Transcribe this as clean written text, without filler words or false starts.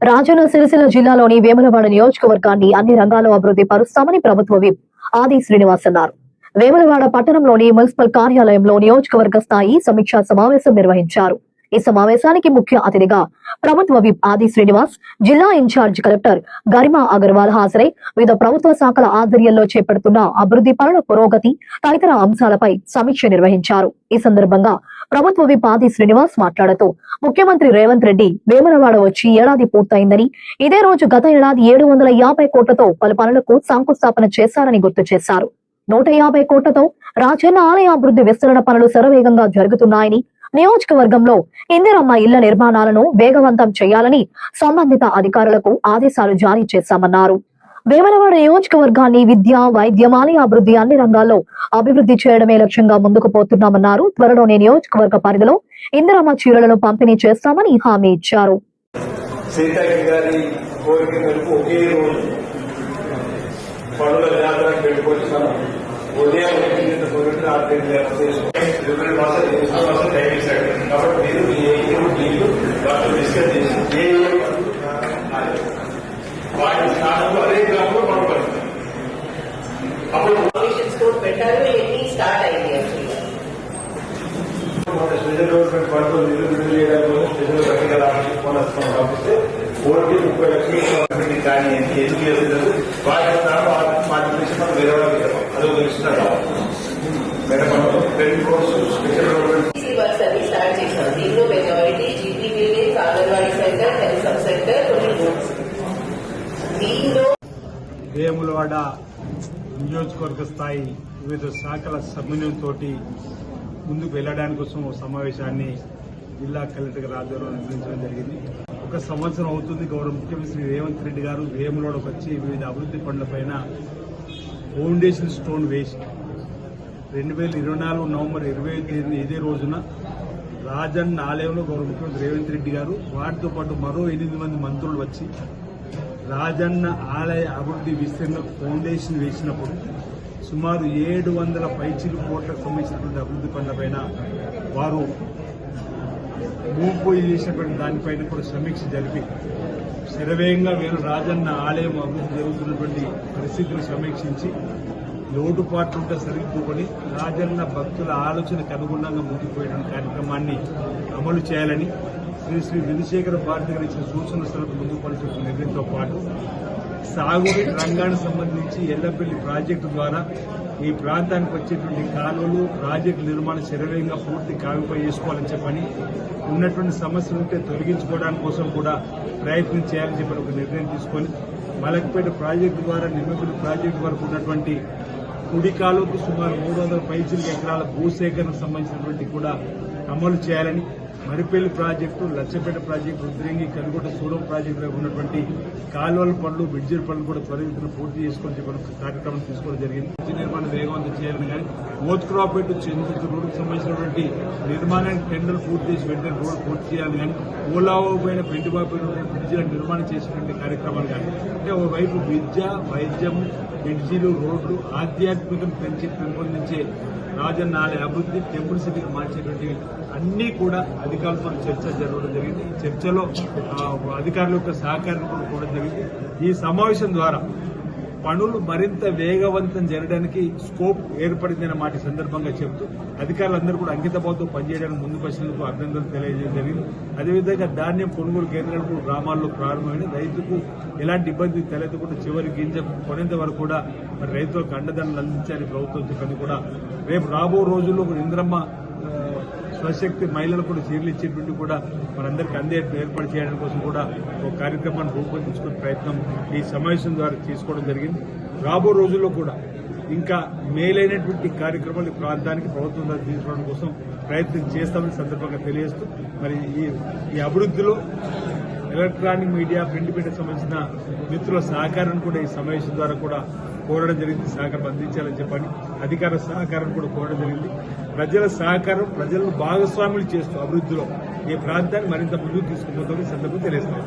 రాజన్న సిరిసిల్ల జిల్లాలోని వేములవాడ నియోజకవర్గాన్ని అన్ని రంగాల్లో అభివృద్ధి పరుస్తామని ప్రభుత్వ విప్ ఆది శ్రీనివాస్ అన్నారు. వేములవాడ పట్టణంలోని మున్సిపల్ కార్యాలయంలో నియోజకవర్గ స్థాయి సమీక్షా సమావేశం నిర్వహించారు. ఈ సమావేశానికి ముఖ్య అతిథిగా ప్రభుత్వ విప్ ఆది శ్రీనివాస్, జిల్లా ఇన్ఛార్జ్ కలెక్టర్ గరిమా అగర్వాల్ హాజరై వివిధ ప్రభుత్వ శాఖల ఆధ్వర్యంలో చేపడుతున్న అభివృద్ధి పనుల పురోగతి తదితర అంశాలపై సమీక్ష నిర్వహించారు. ఈ సందర్భంగా ప్రభుత్వ విప్ ఆది శ్రీనివాస్ మాట్లాడుతూ ముఖ్యమంత్రి రేవంత్ రెడ్డి వేములవాడ వచ్చి ఏడాది పూర్తయిందని, ఇదే రోజు గత ఏడాది 750 కోట్లతో పలు పనులకు శంకుస్థాపన చేశారని గుర్తు చేశారు. 150 కోట్లతో రాజన్న ఆలయ అభివృద్ధి విస్తరణ పనులు శరవేగంగా జరుగుతున్నాయని, నియోజకవర్గంలో ఇందిరమ్మ ఇళ్ల నిర్మాణాలను వేగవంతం చేయాలని సంబంధిత అధికారులకు ఆదేశాలు జారీ చేశామన్నారు. వేములవాడ నియోజకవర్గాన్ని విద్య, వైద్యం, ఆలయ అభివృద్ధి అన్ని రంగాల్లో అభివృద్ధి చేయడమే లక్ష్యంగా ముందుకు పోతున్నామన్నారు. త్వరలోనే నియోజకవర్గ పరిధిలో ఇందిరమ్మ చీరలను పంపిణీ చేస్తామని హామీ ఇచ్చారు. పెట్టారు, ఎన్ని స్టార్ట్ అయింది. స్పెషల్ డెవలప్మెంట్ ఫండ్ నిధులు చేయడంలో స్పెషల్ టెక్నికల్ ఆఫీస్ పంపిస్తే 30 లక్షలు కానీ ఎందుకు చేస్తున్నారు వాటి మనం వేరే వాళ్ళకి అదొక ఇస్తున్నారు. Madam 10 crores special development works అన్ని స్టార్ట్ చేశారు. దీనిలో majority GP building, anganwadi centre, health sub centre, కొన్ని రోడ్స్. దీనిలో వేములవాడ నియోజకవర్గ స్థాయి వివిధ శాఖల సమన్వయంతో ముందుకు వెళ్లడానికి కోసం సమావేశాన్ని జిల్లా కలెక్టర్ గారి ఆధ్వర్యంలో నిర్వహించడం జరిగింది. 1 సంవత్సరం అవుతుంది గౌరవ ముఖ్యమంత్రి రేవంత్ రెడ్డి గారు వేములవాడకు వచ్చి వివిధ అభివృద్ధి పనులపైన ఫౌండేషన్ స్టోన్ వేసి 2024 నవంబర్ 25 ఇదే రోజున రాజన్న ఆలయంలో గౌరవ ముఖ్యమంత్రి రేవంత్ రెడ్డి గారు వారితో పాటు మరో 8 మంది మంత్రులు వచ్చి రాజన్న ఆలయ అభివృద్ధి విస్తరణ ఫౌండేషన్ వేసినప్పుడు సుమారు 700 పైచిలు కోట్లకు సంబంధించినటువంటి అభివృద్ధి పనులపైన వారు మూవ్పోయి చేసినటువంటి దానిపైన కూడా సమీక్ష జరిపి శరవేగంగా వీరు రాజన్న ఆలయం అభివృద్ధి జరుగుతున్నటువంటి పరిస్థితులు సమీక్షించి లోటుపాట్లుంటే సరిదిద్దుకొని రాజన్న భక్తుల ఆలోచనకు అనుగుణంగా ముందుకు పోయేటువంటి కార్యక్రమాన్ని అమలు చేయాలని శ్రీ విధుశేఖర భారతి గారు ఇచ్చిన సూచనల సభకు ముందుకు పనిచేస్తున్న నిర్ణయంతో పాటు సాగునీటి రంగానికి సంబంధించి ఎల్లపల్లి ప్రాజెక్టు ద్వారా ఈ ప్రాంతానికి వచ్చేటువంటి కాలువలు, ప్రాజెక్టు నిర్మాణం శరవేగంగా పూర్తి కాగిపై చేసుకోవాలని చెప్పని ఉన్నటువంటి సమస్యలు ఉంటే తొలగించుకోవడానికి కోసం కూడా ప్రయత్నం చేయాలని చెప్పని ఒక నిర్ణయం తీసుకొని మలకపేట ప్రాజెక్టు ద్వారా నిమ్మపల్లి ప్రాజెక్టు వరకు ఉన్నటువంటి కుడి కాలువకు సుమారు 300 ఎకరాల భూసేకరణకు సంబంధించినటువంటి కూడా అమలు చేయాలని, మరిపల్లి ప్రాజెక్టు, లచ్చపేట ప్రాజెక్టు, రుద్రంగి, కనుగొండ, సూరం ప్రాజెక్టులో ఉన్నటువంటి కాలువల పనులు, బ్రిడ్జిల పనులు కూడా త్వరితగతిన పూర్తి చేసుకొని చెప్పిన కార్యక్రమం తీసుకోవడం జరిగింది. బ్రిడ్జి నిర్మాణం వేగవంతం చేయాలని కానీ మోత్క్రాపేట చెందుతూ రోడ్డుకు సంబంధించినటువంటి నిర్మాణానికి టెండర్లు పూర్తి చేసి వెంటనే రోడ్డు పూర్తి చేయాలని కానీ ఓలావోపైన పెంటిబాపైన బ్రిడ్జిలను నిర్మాణం చేసేటువంటి కార్యక్రమాలు కానీ అంటే ఓవైపు విద్య, వైద్యము, బ్రిడ్జిలు, రోడ్లు, ఆధ్యాత్మికం పెంపొందించే రాజన్న ఆలయ అభివృద్ధి, టెంపుల్ సిటీకి మార్చేటువంటి అన్నీ కూడా అధికారులతో చర్చ జరగడం జరిగింది. ఈ చర్చలో అధికారుల యొక్క సహకారం కూడా జరిగింది. ఈ సమావేశం ద్వారా పనులు మరింత వేగవంతం జరగడానికి స్కోప్ ఏర్పడిందన్న మాట సందర్భంగా చెబుతూ అధికారులందరూ కూడా అంకితభావంతో పనిచేయడానికి ముందుకు వచ్చినందుకు అభినందనలు తెలియజేయడం జరిగింది. అదేవిధంగా ధాన్యం కొనుగోలు కేంద్రాలకు గ్రామాల్లో ప్రారంభమైన రైతుకు ఎలాంటి ఇబ్బంది తలెత్తకుండా చివరి గింజ కొనేంత వరకు కూడా మరి రైతులకు అండదండలు అందించాలని ప్రభుత్వం చెప్పని కూడా రేపు రాబో రోజుల్లో ఇంద్రమ్మ స్వశక్తి మహిళలు కూడా చీరలు ఇచ్చేటువంటి కూడా మనందరికీ ఏర్పాటు చేయడం కోసం కూడా ఒక కార్యక్రమాన్ని రూపొందించుకునే ప్రయత్నం ఈ సమావేశం ద్వారా తీసుకోవడం జరిగింది. రాబో రోజుల్లో కూడా ఇంకా మేలైనటువంటి కార్యక్రమాలు ఈ ప్రాంతానికి ప్రభుత్వం ద్వారా తీసుకోవడం కోసం ప్రయత్నం చేస్తామని సందర్భంగా తెలియజేస్తూ మరి ఈ అభివృద్ధిలో ఎలక్ట్రానిక్ మీడియా, ప్రింట్ మీడియాకు సంబంధించిన మిత్రుల సహకారాన్ని కూడా ఈ సమావేశం ద్వారా కూడా కోరడం జరిగింది. సహకారం అందించాలని చెప్పని అధికార సహకారం కూడా కోరడం జరిగింది. ప్రజల సహకారం, ప్రజలను భాగస్వాములు చేస్తూ అభివృద్ధిలో ఈ ప్రాంతాన్ని మరింత ముందుకు తీసుకుపోతామని సందర్భంగా తెలియజేస్తాం.